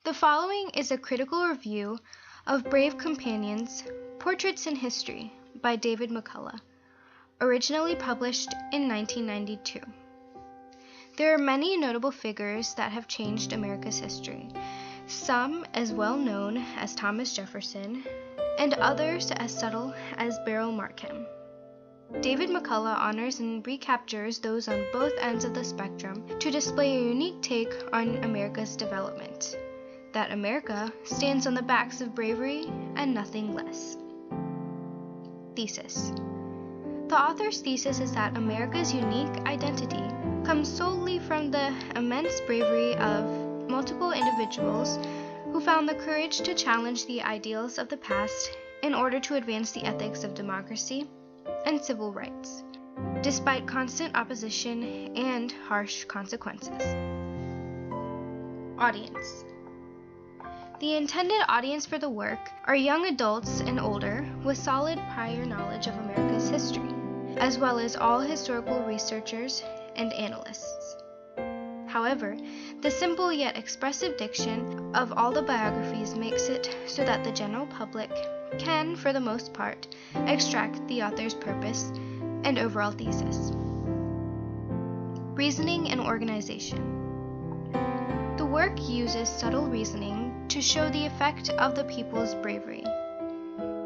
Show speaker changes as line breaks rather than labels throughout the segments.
The following is a critical review of Brave Companions, Portraits in History by David McCullough, originally published in 1992. There are many notable figures that have changed America's history, some as well known as Thomas Jefferson, and others as subtle as Beryl Markham. David McCullough honors and recaptures those on both ends of the spectrum to display a unique take on America's development. That America stands on the backs of bravery and nothing less. Thesis. The author's thesis is that America's unique identity comes solely from the immense bravery of multiple individuals who found the courage to challenge the ideals of the past in order to advance the ethics of democracy and civil rights, despite constant opposition and harsh consequences. Audience. The intended audience for the work are young adults and older with solid prior knowledge of America's history, as well as all historical researchers and analysts. However, the simple yet expressive diction of all the biographies makes it so that the general public can, for the most part, extract the author's purpose and overall thesis. Reasoning and organization. The work uses subtle reasoning to show the effect of the people's bravery.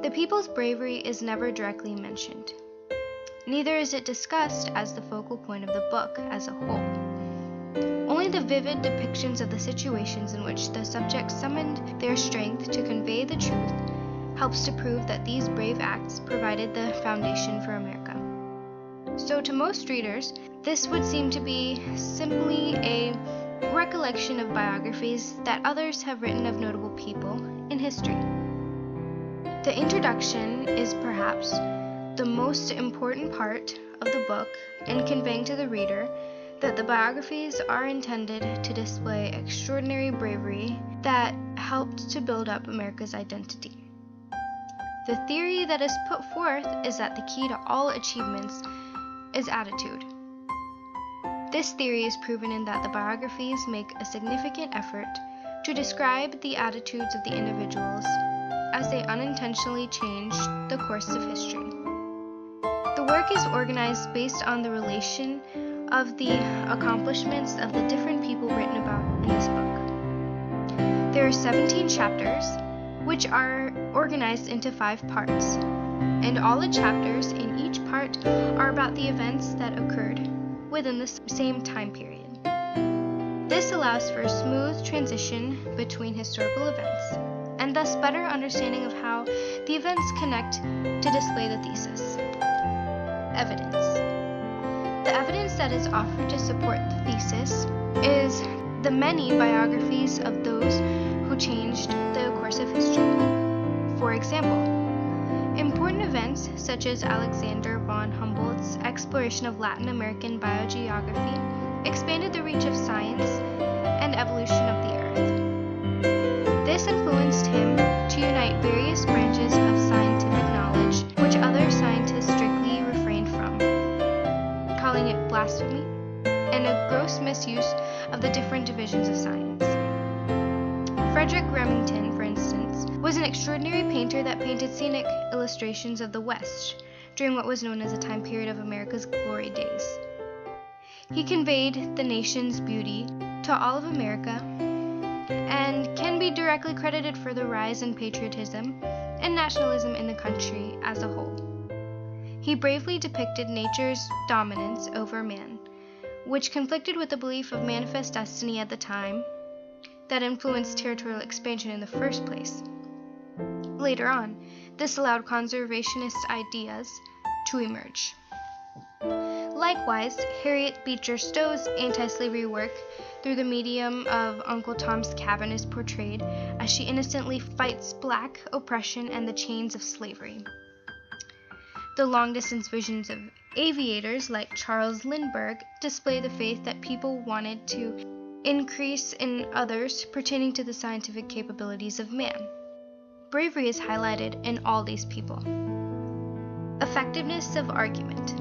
The people's bravery is never directly mentioned. Neither is it discussed as the focal point of the book as a whole. Only the vivid depictions of the situations in which the subjects summoned their strength to convey the truth helps to prove that these brave acts provided the foundation for America. So to most readers, this would seem to be simply a recollection of biographies that others have written of notable people in history. The introduction is perhaps the most important part of the book in conveying to the reader that the biographies are intended to display extraordinary bravery that helped to build up America's identity. The theory that is put forth is that the key to all achievements is attitude. This theory is proven in that the biographies make a significant effort to describe the attitudes of the individuals as they unintentionally changed the course of history. The work is organized based on the relation of the accomplishments of the different people written about in this book. There are 17 chapters, which are organized into 5 parts, and all the chapters in each part are about the events that occurred within the same time period. This allows for a smooth transition between historical events, and thus better understanding of how the events connect to display the thesis. Evidence. The evidence that is offered to support the thesis is the many biographies of those who changed the course of history. For example, important events such as Alexander von Humboldt's exploration of Latin American biogeography expanded the reach of science and evolution of the earth. This influenced him to unite various branches of scientific knowledge which other scientists strictly refrained from, calling it blasphemy and a gross misuse of the different divisions of science. Frederick Remington, for instance, was an extraordinary painter that painted scenic illustrations of the West during what was known as a time period of America's glory days. He conveyed the nation's beauty to all of America and can be directly credited for the rise in patriotism and nationalism in the country as a whole. He bravely depicted nature's dominance over man, which conflicted with the belief of manifest destiny at the time that influenced territorial expansion in the first place. Later on, this allowed conservationist ideas to emerge. Likewise, Harriet Beecher Stowe's anti-slavery work through the medium of Uncle Tom's Cabin is portrayed as she innocently fights black oppression and the chains of slavery. The long-distance visions of aviators like Charles Lindbergh display the faith that people wanted to increase in others pertaining to the scientific capabilities of man. Bravery is highlighted in all these people. Effectiveness of argument.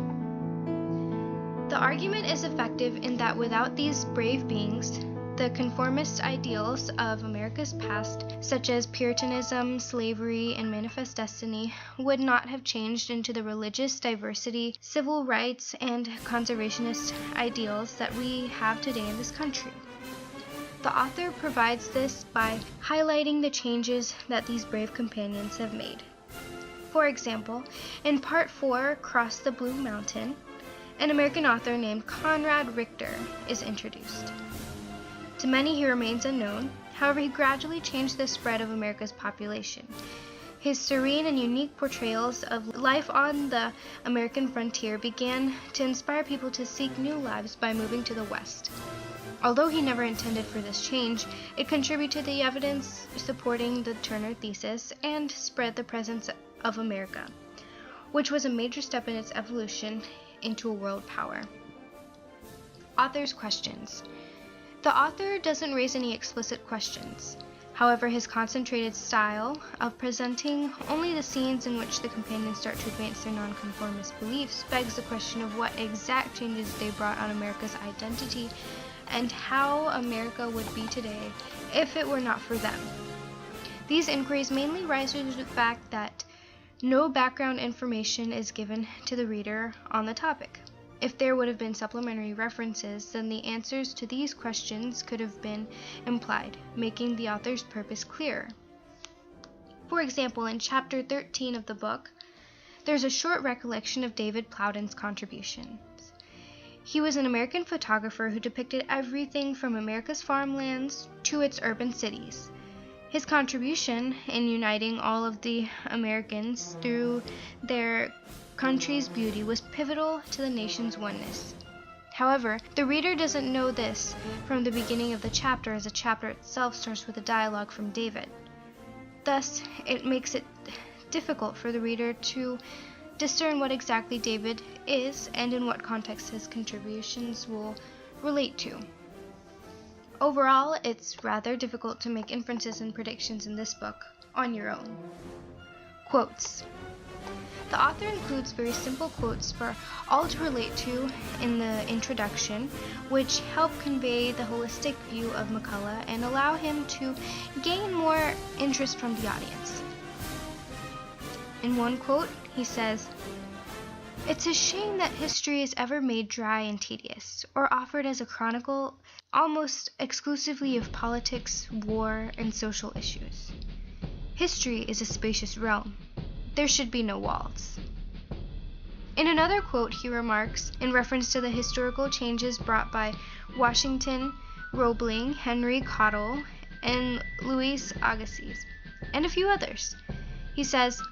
The argument is effective in that without these brave beings, the conformist ideals of America's past, such as Puritanism, slavery, and manifest destiny, would not have changed into the religious diversity, civil rights, and conservationist ideals that we have today in this country. The author provides this by highlighting the changes that these brave companions have made. For example, in Part 4, Cross the Blue Mountain, an American author named Conrad Richter is introduced. To many, he remains unknown. However, he gradually changed the spread of America's population. His serene and unique portrayals of life on the American frontier began to inspire people to seek new lives by moving to the West. Although he never intended for this change, it contributed to the evidence supporting the Turner thesis and spread the presence of America, which was a major step in its evolution into a world power. Author's questions. The author doesn't raise any explicit questions. However, his concentrated style of presenting only the scenes in which the companions start to advance their nonconformist beliefs begs the question of what exact changes they brought on America's identity and how America would be today if it were not for them. These inquiries mainly rise to the fact that no background information is given to the reader on the topic. If there would have been supplementary references, then the answers to these questions could have been implied, making the author's purpose clearer. For example, in chapter 13 of the book, there's a short recollection of David Plowden's contributions. He was an American photographer who depicted everything from America's farmlands to its urban cities. His contribution in uniting all of the Americans through their country's beauty was pivotal to the nation's oneness. However, the reader doesn't know this from the beginning of the chapter, as the chapter itself starts with a dialogue from David. Thus, it makes it difficult for the reader to discern what exactly David is and in what context his contributions will relate to. Overall, it's rather difficult to make inferences and predictions in this book on your own. Quotes. The author includes very simple quotes for all to relate to in the introduction, which help convey the holistic view of McCullough and allow him to gain more interest from the audience. In one quote, he says, "It's a shame that history is ever made dry and tedious, or offered as a chronicle almost exclusively of politics, war, and social issues. History is a spacious realm. There should be no walls." In another quote, he remarks, in reference to the historical changes brought by Washington, Roebling, Henry Cottle, and Louis Agassiz, and a few others. He says,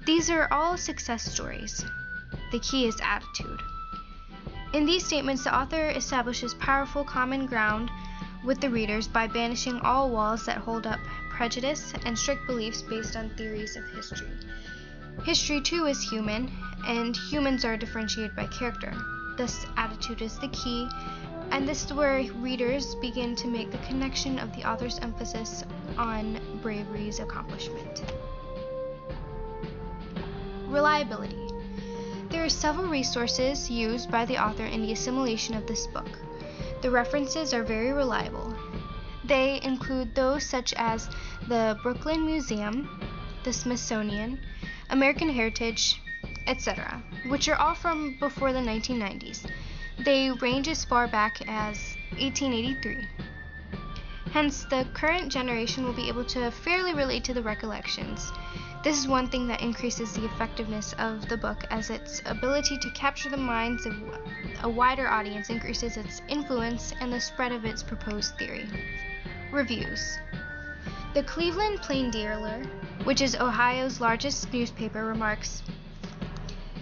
"These are all success stories. The key is attitude." In these statements, the author establishes powerful common ground with the readers by banishing all walls that hold up prejudice and strict beliefs based on theories of history. History, too, is human, and humans are differentiated by character. Thus, attitude is the key, and this is where readers begin to make the connection of the author's emphasis on bravery's accomplishment. Reliability. There are several resources used by the author in the assimilation of this book. The references are very reliable. They include those such as the Brooklyn Museum, the Smithsonian, American Heritage, etc., which are all from before the 1990s. They range as far back as 1883. Hence, the current generation will be able to fairly relate to the recollections. This is one thing that increases the effectiveness of the book, as its ability to capture the minds of a wider audience increases its influence and the spread of its proposed theory. Reviews. The Cleveland Plain Dealer, which is Ohio's largest newspaper, remarks,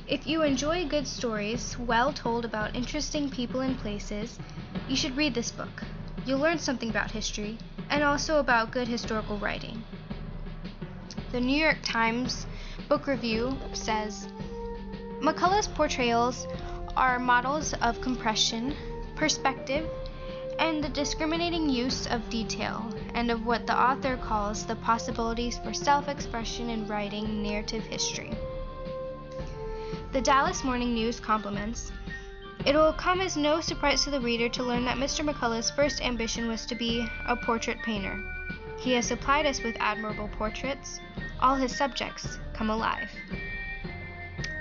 "If you enjoy good stories, well told about interesting people and places, you should read this book. You'll learn something about history, and also about good historical writing." The New York Times Book Review says, "McCullough's portrayals are models of compression, perspective, and the discriminating use of detail, and of what the author calls the possibilities for self-expression in writing narrative history." The Dallas Morning News compliments, It will come as no surprise to the reader to learn that Mr. McCullough's first ambition was to be a portrait painter. He has supplied us with admirable portraits. All his subjects come alive.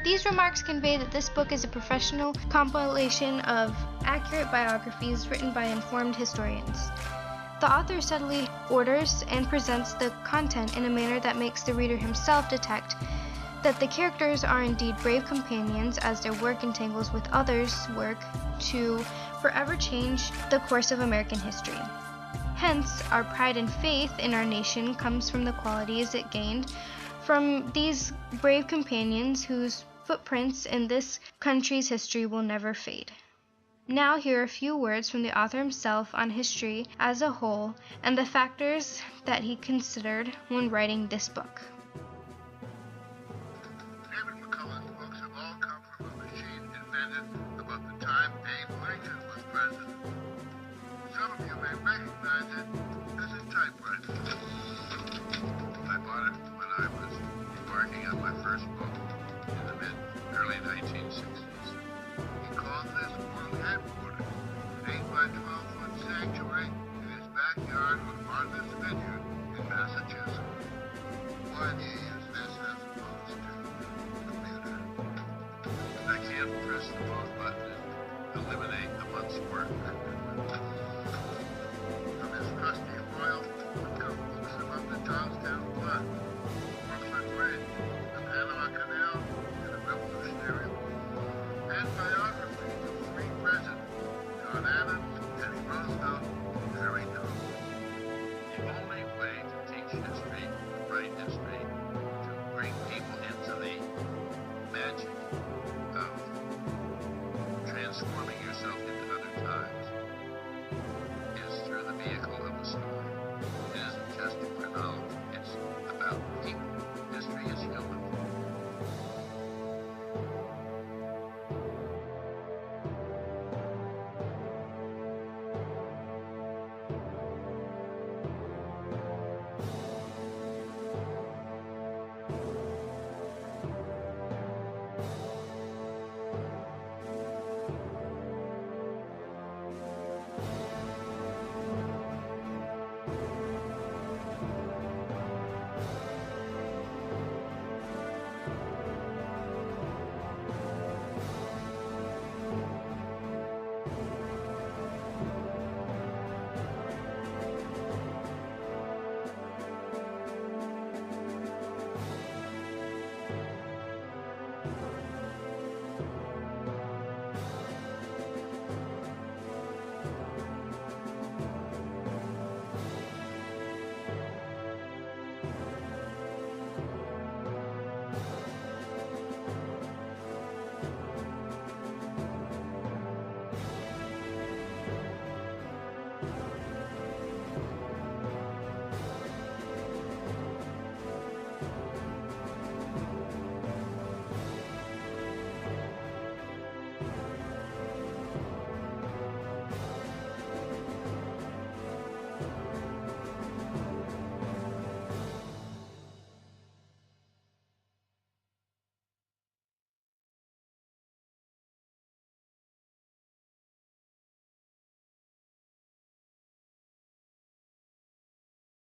These remarks convey that this book is a professional compilation of accurate biographies written by informed historians. The author subtly orders and presents the content in a manner that makes the reader himself detect that the characters are indeed brave companions as their work entangles with others' work to forever change the course of American history. Hence, our pride and faith in our nation comes from the qualities it gained from these brave companions whose footprints in this country's history will never fade. Now here are a few words from the author himself on history as a whole and the factors that he considered when writing this book.
McCullough's books have all come from a machine invented about the time Abe Lincoln was president. Some of you may recognize it as a typewriter. I bought it when I was embarking on my first book in the early 1960s. He called this world headquarters, an 8 by 12 foot sanctuary in his backyard of Martha's Vineyard in Massachusetts. Why do you use this as opposed to computer? I can't press the wrong button and eliminate a month's work. From his crusty foil come books about the Charlestown Flood, Brooklyn Bridge, the Panama Canal, and the Revolutionary War, and biographies of 3 presidents, John Adams, Teddy Roosevelt, and Harry Truman. The only way to teach history